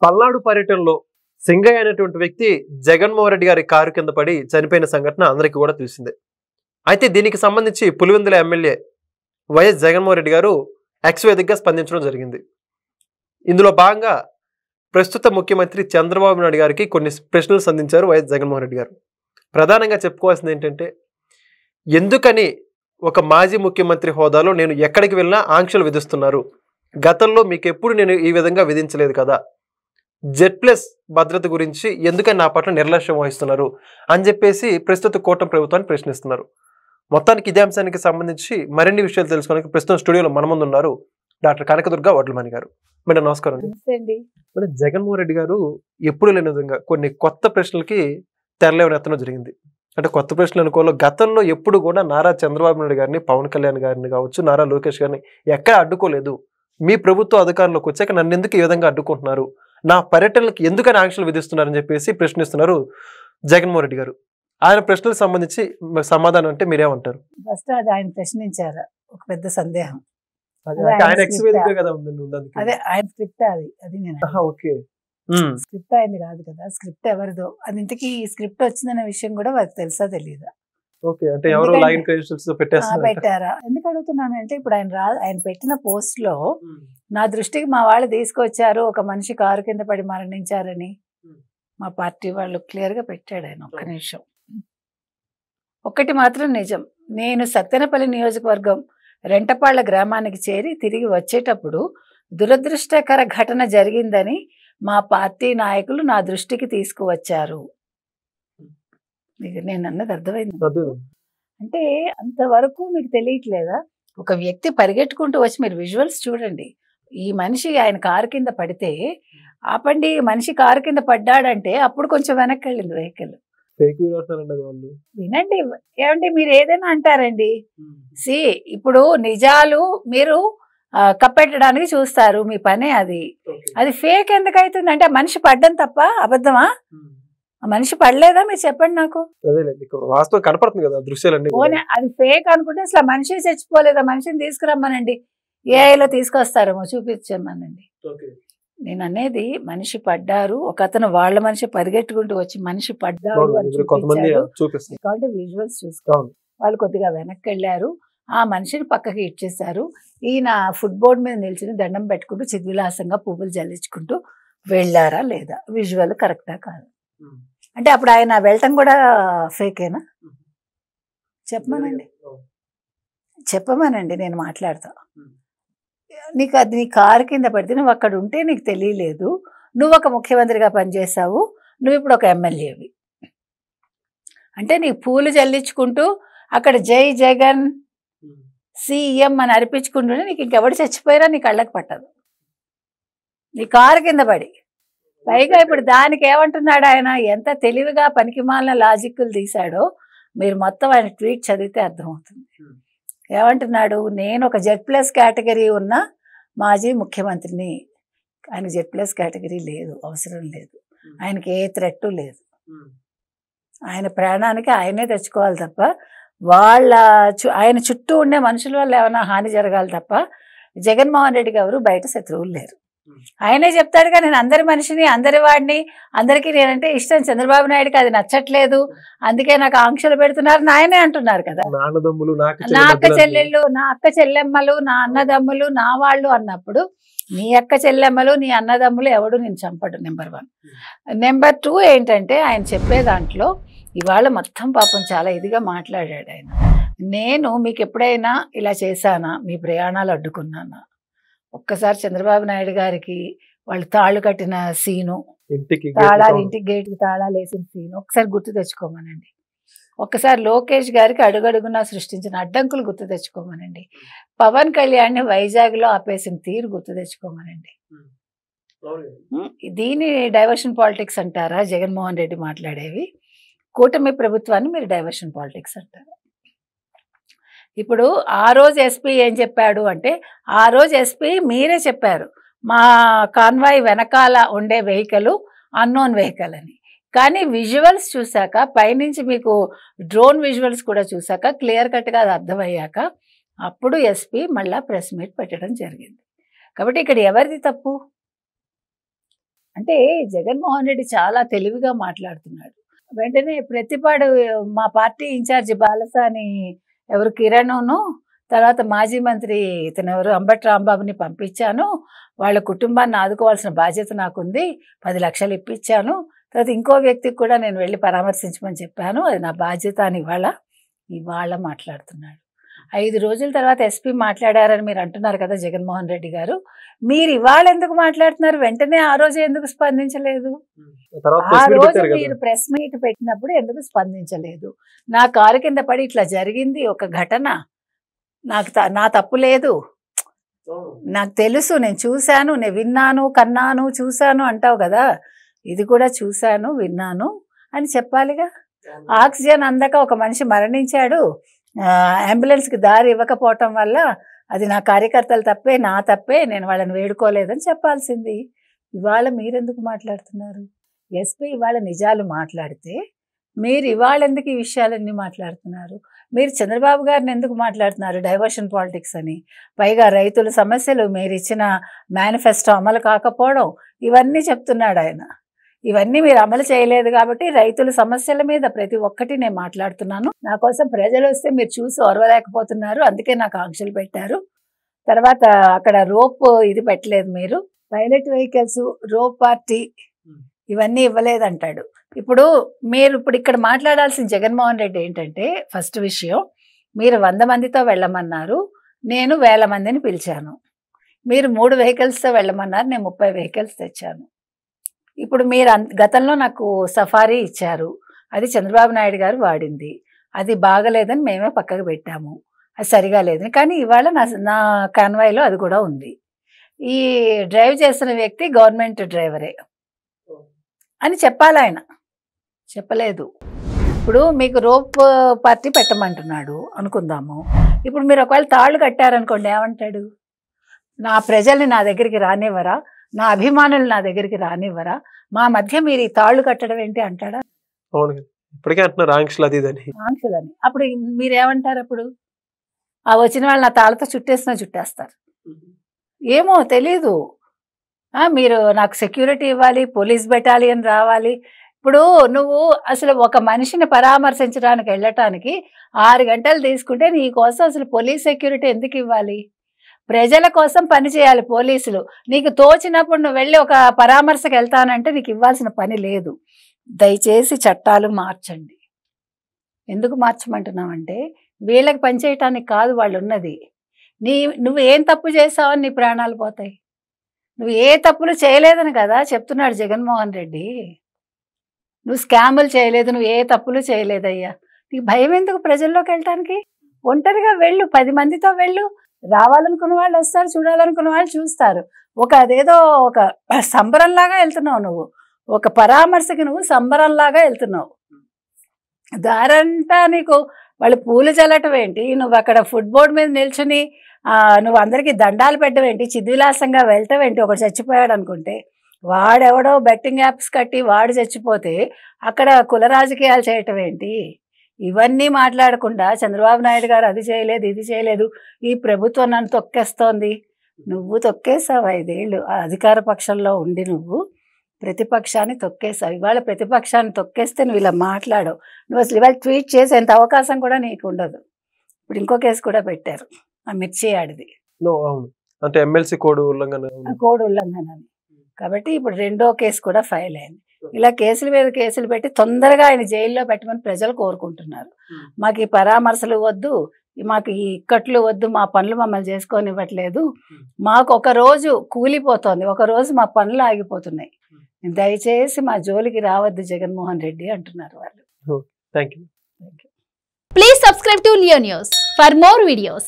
పల్నాడు పర్యటనలో సింగయ్య అనేటువంటి వ్యక్తి జగన్మోహన్ రెడ్డి గారి కారు కింద పడి చనిపోయిన సంఘటన అందరికీ కూడా తెలిసిందే. అయితే దీనికి సంబంధించి పులివెందుల ఎమ్మెల్యే వైఎస్ జగన్మోహన్ రెడ్డి గారు ఎక్స్ వేదికగా స్పందించడం జరిగింది. ఇందులో భాగంగా ప్రస్తుత ముఖ్యమంత్రి చంద్రబాబు నాయుడు గారికి కొన్ని ప్రశ్నలు సంధించారు వైఎస్ జగన్మోహన్ రెడ్డి గారు. ప్రధానంగా చెప్పుకోవాల్సింది ఏంటంటే, ఎందుకని ఒక మాజీ ముఖ్యమంత్రి హోదాలో నేను ఎక్కడికి వెళ్ళినా ఆంక్షలు విధిస్తున్నారు, గతంలో మీకు ఎప్పుడు నేను ఈ విధంగా విధించలేదు కదా, Z+ భద్రత గురించి ఎందుకని నా పట్ల నిర్లక్ష్యం వహిస్తున్నారు అని చెప్పేసి ప్రస్తుత కూటమి ప్రభుత్వాన్ని ప్రశ్నిస్తున్నారు. మొత్తానికి ఇదే అంశానికి సంబంధించి మరిన్ని విషయాలు తెలుసుకోవడానికి ప్రస్తుతం స్టూడియోలో మన ముందు ఉన్నారు డాక్టర్ కనకదుర్గ వడ్లమణి గారు. మేడం నమస్కారం అండి. మేడం, జగన్మోహన్ రెడ్డి గారు ఎప్పుడు లేని విధంగా కొన్ని కొత్త ప్రశ్నలకి తెరలేవనెత్తడం జరిగింది. అంటే కొత్త ప్రశ్నలు అనుకోవాలి, గతంలో ఎప్పుడు కూడా నారా చంద్రబాబు నాయుడు గారిని, పవన్ కళ్యాణ్ గారిని కావచ్చు, నారా లోకేష్ గారిని ఎక్కడ అడ్డుకోలేదు. మీ ప్రభుత్వ అధికారంలోకి వచ్చాక నన్ను ఎందుకు ఈ విధంగా అడ్డుకుంటున్నారు, నా పర్యటనలకు ఎందుకని ఆంక్షలు విధిస్తున్నారని చెప్పేసి ప్రశ్నిస్తున్నారు జగన్మోహన్ రెడ్డి గారు. ఆయన ప్రశ్నలకు సంబంధించి సమాధానం అంటే మీరేమంటారు? ఫస్ట్ అది ఆయన ప్రశ్నించారు, ఒక పెద్ద సందేహం. ఆయన అదే ఆయన స్క్రిప్ట్, అది నేను స్క్రిప్ట్ అయింది కాదు కదా, స్క్రిప్ట్ ఎవరిదో. అది ఇంతకీ ఈ స్క్రిప్ట్ వచ్చిందనే విషయం కూడా వారికి తెలుసా తెలీదా? పెట్టారా? ఎందుకు అడుగుతున్నాను అంటే, ఇప్పుడు ఆయన పెట్టిన పోస్ట్ లో నా దృష్టికి మా వాళ్ళు తీసుకొచ్చారు, ఒక మనిషి కారు కింద పడి మరణించారని మా పార్టీ వాళ్ళు క్లియర్ గా పెట్టాడు ఆయన. ఒక్క నిమిషం, ఒక్కటి మాత్రం నిజం. నేను సత్తెనపల్లి నియోజకవర్గం రెంటపాళ్ల గ్రామానికి చేరి తిరిగి వచ్చేటప్పుడు దురదృష్టకర ఘటన జరిగిందని మా పార్టీ నాయకులు నా దృష్టికి తీసుకువచ్చారు. నేను అన్నది అర్థమైంది అంటే? అంతవరకు మీకు తెలియట్లేదా? ఒక వ్యక్తి పరిగెట్టుకుంటూ వచ్చి, మీరు విజువల్స్ చూడండి, ఈ మనిషి ఆయన కారు కింద పడితే ఆపండి, మనిషి కారు కింద పడ్డాడంటే అప్పుడు కొంచెం వెనక్కి వెళ్ళింది వెహికల్. వినండి, ఏమండి మీరు ఏదైనా అంటారండి. ఇప్పుడు నిజాలు మీరు కప్పెట్టడానికి చూస్తారు, మీ పనే అది. అది ఫేక్ ఎందుకు అవుతుంది అంటే, మనిషి పడ్డం తప్ప అబద్ధమా? మనిషి పడలేదా మీరు చెప్పండి నాకు. అది ఫేక్ అనుకుంటే అసలు మనిషి చచ్చిపోలేదా? మనిషిని తీసుకురమ్మనండి, ఏఐలో తీసుకొస్తారేమో, చూపించమనండి. నేను అనేది మనిషి పడ్డారు, ఒక అతను వాళ్ళ మనిషి పరిగెట్టుకుంటూ వచ్చి మనిషి పడ్డాడు అని చూపించారు. విజువల్స్ చూసుకోండి. వాళ్ళు కొద్దిగా వెనక్కి వెళ్ళారు, ఆ మనిషిని పక్కకి ఇచ్చేసారు. ఈయన ఫుట్బోర్డ్ మీద నిల్చుని దండం పెట్టుకుంటూ చిద్విలాసంగా పువ్వులు జల్లించుకుంటూ వెళ్ళారా లేదా? విజువల్ కరెక్టా కాదు అంటే అప్పుడు ఆయన వెళ్ళటం కూడా ఫేకేనా? చెప్పమనండి, నేను మాట్లాడతా. నీకు అది నీ కారు కింద పడితే నువ్వు అక్కడ ఉంటే నీకు తెలియలేదు, నువ్వు ఒక ముఖ్యమంత్రిగా పనిచేసావు, నువ్వు ఇప్పుడు ఒక ఎమ్మెల్యేవి అంటే నీకు పూలు జల్లించుకుంటూ అక్కడ జై జగన్ సీఎం అని అర్పించుకుంటుంటే నీకు ఇంకెవడు చచ్చిపోయినా నీ కళ్ళకి పట్టదు, నీ కారు కింద పడి. పైగా ఇప్పుడు దానికి ఏమంటున్నాడు ఆయన, ఎంత తెలివిగా పనికిమాలిన లాజిక్లు తీశాడో మీరు మొత్తం ఆయన ట్వీట్ చదివితే అర్థమవుతుంది. ఏమంటున్నాడు, నేను ఒక Z+ కేటగిరీ ఉన్న మాజీ ముఖ్యమంత్రిని. ఆయన Z+ కేటగిరీ లేదు, అవసరం లేదు, ఆయనకి ఏ థ్రెట్ లేదు. ఆయన ప్రాణానికి ఆయనే తెచ్చుకోవాలి తప్ప ఆయన చుట్టూ ఉండే మనుషుల వల్ల ఏమైనా హాని జరగాలి తప్ప జగన్మోహన్ రెడ్డి గారు బయట శత్రువులు లేరు. ఆయనే చెప్తాడుగా, నేను అందరి మనిషిని, అందరి వాడిని, అందరికీ నేనంటే ఇష్టం, చంద్రబాబు నాయుడుకి అది నచ్చట్లేదు, అందుకే నాకు ఆంక్షలు పెడుతున్నారు ఆయనే అంటున్నారు కదా. నా అక్క చెల్లెళ్ళు, నా అక్క చెల్లెమ్మలు, నా అన్నదమ్ములు, నా వాళ్ళు అన్నప్పుడు నీ అక్క చెల్లెమ్మలు, నీ అన్నదమ్ములు ఎవడు నేను చంపడు. నెంబర్ 1. నెంబర్ 2 ఏంటంటే, ఆయన చెప్పే దాంట్లో ఇవాళ మొత్తం పాపం చాలా ఇదిగా మాట్లాడాడు ఆయన. నేను మీకు ఎప్పుడైనా ఇలా చేశానా, మీ ప్రయాణాలు అడ్డుకున్నానా? ఒక్కసారి చంద్రబాబు నాయుడు గారికి వాళ్ళు తాళ్ళు కట్టిన సీను, ఇంటికి గేట్కి తాళాలు వేసిన సీను ఒకసారి గుర్తు తెచ్చుకోమనండి. ఒక్కసారి లోకేష్ గారికి అడుగడుగునా సృష్టించిన అడ్డంకులు గుర్తు తెచ్చుకోమనండి. పవన్ కళ్యాణ్ని వైజాగ్లో ఆపేసిన తీరు గుర్తు తెచ్చుకోమనండి. దీని డైవర్షన్ పాలిటిక్స్ అంటారా జగన్మోహన్ రెడ్డి మాట్లాడేవి? కూటమి ప్రభుత్వాన్ని మీరు డైవర్షన్ పాలిటిక్స్ అంటారు. ఇప్పుడు ఆ రోజు ఎస్పీ ఏం చెప్పాడు అంటే, ఆ రోజు ఎస్పీ మీరే చెప్పారు మా కాన్వాయ్ వెనకాల ఉండే వెహికల్ అన్నోన్ వెహికల్ అని. కానీ విజువల్స్ చూసాక, పైనుంచి మీకు డ్రోన్ విజువల్స్ కూడా చూసాక, క్లియర్ కట్గా అది అర్థమయ్యాక అప్పుడు ఎస్పీ మళ్ళా ప్రెస్ మీట్ పెట్టడం జరిగింది. కాబట్టి ఇక్కడ ఎవరిది తప్పు? అంటే జగన్మోహన్ రెడ్డి చాలా తెలివిగా మాట్లాడుతున్నాడు. వెంటనే ప్రతిపాడు మా పార్టీ ఇన్ఛార్జి బాలసాని ఎవరు కిరణ్ను, తర్వాత మాజీ మంత్రి ఇతను ఎవరు అంబటి రాంబాబుని పంపించాను. వాళ్ళ కుటుంబాన్ని ఆదుకోవాల్సిన బాధ్యత నాకుంది. 10 లక్షలు ఇప్పించాను. తర్వాత ఇంకో వ్యక్తికి కూడా నేను వెళ్ళి పరామర్శించమని చెప్పాను. అది నా బాధ్యత అని ఇవాళ మాట్లాడుతున్నాడు. 5 రోజుల తర్వాత ఎస్పీ మాట్లాడారని మీరు అంటున్నారు కదా జగన్మోహన్ రెడ్డి గారు. మీరు ఇవాళ ఎందుకు మాట్లాడుతున్నారు? వెంటనే ఆ రోజు ఎందుకు స్పందించలేదు? ఆ రోజు మీరు ప్రెస్ మీట్ పెట్టినప్పుడు ఎందుకు స్పందించలేదు? నా కారు కింద పడి ఇట్లా జరిగింది ఒక ఘటన, నా తప్పు లేదు, నాకు తెలుసు, నేను చూశాను, నేను విన్నాను, కన్నాను, చూశాను అంటావు కదా. ఇది కూడా చూశాను, విన్నాను అని చెప్పాలిగా. ఆక్సిజన్ అందక ఒక మనిషి మరణించాడు, అంబులెన్స్కి దారి ఇవ్వకపోవటం వల్ల అది నా కార్యకర్తల తప్పే, నా తప్పే, నేను వాళ్ళని వేడుకోలేదని చెప్పాల్సింది. ఇవాళ మీరెందుకు మాట్లాడుతున్నారు? ఎస్పీ ఇవాళ నిజాలు మాట్లాడితే మీరు ఇవాళ ఎందుకు ఈ విషయాలన్నీ మాట్లాడుతున్నారు? మీరు చంద్రబాబు గారిని ఎందుకు మాట్లాడుతున్నారు డైవర్షన్ పాలిటిక్స్ అని? పైగా రైతుల సమస్యలు, మీరు ఇచ్చిన మేనిఫెస్టో అమలు కాకపోవడం, ఇవన్నీ చెప్తున్నాడు ఆయన. ఇవన్నీ మీరు అమలు చేయలేదు కాబట్టి రైతుల సమస్యల మీద ప్రతి ఒక్కటి నేను మాట్లాడుతున్నాను. నా కోసం ప్రజలు వస్తే మీరు చూసి ఓర్వలేకపోతున్నారు, అందుకే నాకు ఆంక్షలు పెట్టారు. తర్వాత అక్కడ రోప్ ఇది పెట్టలేదు, మీరు పైలట్ వెహికల్స్, రోప్ పార్టీ ఇవన్నీ ఇవ్వలేదంటాడు. మీరు ఇక్కడ మాట్లాడాల్సిన జగన్మోహన్ రెడ్డి ఏంటంటే, ఫస్ట్ విషయం, మీరు 100 మందితో వెళ్ళమన్నారు, నేను 1000 మందిని పిలిచాను. మీరు 3 వెహికల్స్తో వెళ్ళమన్నారు, నేను 30 వెహికల్స్ తెచ్చాను. ఇప్పుడు మీరు గతంలో నాకు సఫారీ ఇచ్చారు, అది చంద్రబాబు నాయుడు గారు వాడింది, అది బాగలేదని మేమే పక్కకు పెట్టాము, అది సరిగా లేదని. కానీ ఇవాళ నా కాన్వాయ్లో అది కూడా ఉంది. ఈ డ్రైవ్ చేస్తున్న వ్యక్తి గవర్నమెంట్ డ్రైవరే అని చెప్పాలి, ఆయన చెప్పలేదు. ఇప్పుడు మీకు రోప్ పార్టీ పెట్టమంటున్నాడు అనుకుందాము. ఇప్పుడు మీరు ఒకవేళ తాళ్ళు కట్టారనుకోండి, ఏమంటాడు? నా ప్రజల్ని నా దగ్గరికి రానివ్వరా, నా అభిమానులు నా దగ్గరికి రానివ్వరా, మా మధ్య మీరు ఈ తాళ్ళు కట్టడం ఏంటి అంటాడా? ఆంక్షలని. అప్పుడు మీరేమంటారు? అప్పుడు ఆ వచ్చిన వాళ్ళు నా తాళ్ళతో చుట్టేస్తారు. ఏమో తెలీదు. మీరు నాకు సెక్యూరిటీ ఇవ్వాలి, పోలీస్ బెటాలియన్ రావాలి. ఇప్పుడు నువ్వు అసలు ఒక మనిషిని పరామర్శించడానికి వెళ్ళటానికి 6 గంటలు తీసుకుంటే నీ కోసం అసలు పోలీస్ సెక్యూరిటీ ఎందుకు ఇవ్వాలి? ప్రజల కోసం పని చేయాలి పోలీసులు. నీకు తోచినప్పుడు నువ్వు వెళ్ళి ఒక పరామర్శకు వెళ్తానంటే నీకు ఇవ్వాల్సిన పని లేదు. దయచేసి చట్టాలు మార్చండి. ఎందుకు మార్చమంటున్నావంటే, వీళ్ళకి పనిచేయటానికి కాదు వాళ్ళు ఉన్నది. నువ్వు ఏం తప్పు చేసావని నీ ప్రాణాలు పోతాయి. నువ్వు ఏ తప్పులు చేయలేదని కదా చెప్తున్నాడు జగన్మోహన్ రెడ్డి. నువ్వు స్కాములు చేయలేదు, నువ్వు ఏ తప్పులు చేయలేదయ్యా. నీకు భయం ఎందుకు ప్రజల్లోకి వెళ్ళటానికి? ఒంటరిగా వెళ్ళు, 10 మందితో వెళ్ళు. రావాలనుకున్న వాళ్ళు వస్తారు, చూడాలనుకున్న వాళ్ళు చూస్తారు. అదేదో ఒక సంబరంలాగా వెళ్తున్నావు నువ్వు. ఒక పరామర్శకి నువ్వు సంబరంలాగా వెళ్తున్నావు. దారంతా నీకు వాళ్ళు పూలు చల్లటం ఏంటి? నువ్వు అక్కడ ఫుట్బోర్డ్ మీద నిల్చుని నువ్వు అందరికీ దండాలు పెట్టడం ఏంటి? చిద్విలాసంగా వెళ్ళటం ఏంటి? ఒకటి చచ్చిపోయాడు అనుకుంటే, వాడెవడో బెట్టింగ్ యాప్స్ కట్టి వాడు చచ్చిపోతే అక్కడ కుల రాజకీయాలు చేయటం ఏంటి? ఇవన్నీ మాట్లాడకుండా చంద్రబాబు నాయుడు గారు అది చేయలేదు, ఇది చేయలేదు, ఈ ప్రభుత్వం నన్ను తొక్కేస్తోంది. నువ్వు తొక్కేసావు 5 ఏళ్ళు అధికార పక్షంలో ఉండి, నువ్వు ప్రతిపక్షాన్ని తొక్కేసావు. ఇవాళ ప్రతిపక్షాన్ని తొక్కేస్తే నువ్వు ఇలా మాట్లాడవు. నువ్వు అసలు ఇవాళ ట్వీట్ చేసేంత అవకాశం కూడా నీకు ఉండదు. ఇప్పుడు ఇంకో కేసు కూడా పెట్టారు, ఆ మిర్చి ఆడిది, అంటే ఎమ్మెల్సీ కోడ్ ఉల్లంఘన అని. కాబట్టి ఇప్పుడు 2వ కేసు కూడా ఫైల్ అయింది. ఇలా కేసుల మీద కేసులు పెట్టి తొందరగా ఆయన జైల్లో పెట్టమని ప్రజలు కోరుకుంటున్నారు. మాకు ఈ పరామర్శలు వద్దు, మాకు ఈ ఇక్కట్లు వద్దు, మా పనులు మమ్మల్ని చేసుకోనివ్వట్లేదు, మాకు ఒక రోజు కూలిపోతోంది, ఒక రోజు మా పనులు ఆగిపోతున్నాయి, దయచేసి మా జోలికి రావద్దు జగన్మోహన్ రెడ్డి అంటున్నారు వాళ్ళు. Thank you. Please subscribe to Leo News for more videos.